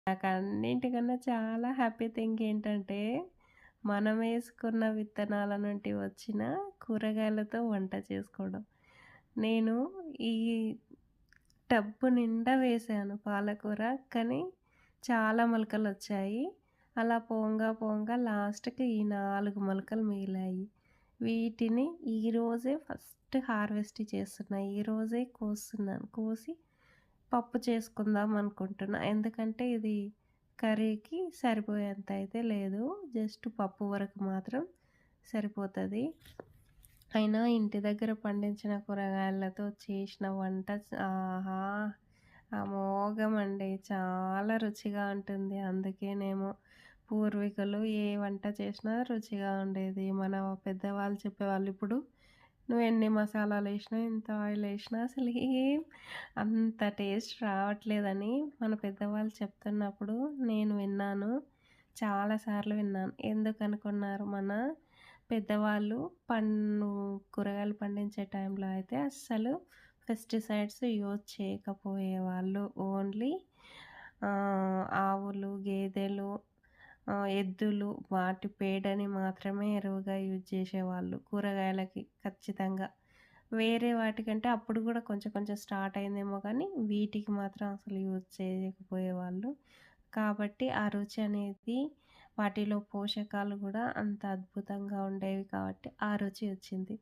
నాకన్నింటికన్నా చాలా happy thing ఏంటంటే, మనమేసుకున్న విత్తనాల నుండి వచ్చిన కూరగాయలతో వంట చేసుకోవడం. నేను ఈ టబ్బు నిండా వేశాను పాలకూర. కానీ చాలా మొలకలొచ్చాయి. అలా పోంగా పోంగా లాస్ట్‌కి ఈ 4 మొలకలు మిగిలాయి. వీటిని ఈరోజే ఫస్ట్ హార్వెస్ట్ చేస్తున్నా. ఈరోజే కోస్తున్నాను. కోసి పప్పు చేసుకుందాం అనుకుంటున్నా. ఎందుకంటే ఇది కర్రీకి సరిపోయేంత అయితే లేదు. జస్ట్ పప్పు వరకు మాత్రం సరిపోతది. అయినా ఇంటి దగ్గర పండించిన కూరగాయలతో చేసిన వంట ఆహా! అమోఘమండి. చాలా రుచిగా ఉంటుంది. అందుకేనేమో పూర్వీకులు ఏ వంట చేసినా రుచిగా ఉండేది. మన పెద్దవాళ్ళు చెప్పేవాళ్ళు. ఇప్పుడు నువ్వెన్ని మసాలాలేసినా, ఎంత ఆయిలేసినా అసలు అంత టేస్ట్ రావట్లేదని మన పెద్దవాళ్ళు చెప్తున్నప్పుడు నేను విన్నాను. చాలా సార్లు విన్నాను. ఎందుకనుకున్నారు మన పెద్దవాళ్ళు కూరగాయలు పండించే టైంలో అయితే అస్సలు పెస్టిసైడ్స్ యూజ్ చేయకపోయేవాళ్ళు. ఓన్లీ ఆవులు, గేదెలు, ఎద్దులు వాటి పేడని మాత్రమే ఎరువుగా యూజ్ చేసేవాళ్ళు కూరగాయలకి ఖచ్చితంగా. వేరే వాటికంటే అప్పుడు గూడా కొంచెం కొంచెం స్టార్ట్ అయిందేమో కానీ, వీటికి మాత్రం అసలు యూజ్ చేయకపోయేవాళ్ళు. కాబట్టి ఆ రుచి అనేది వాటిలో పోషకాలు గూడా అంత అద్భుతంగా ఉండేవి కాబట్టి ఆ రుచి వచ్చింది.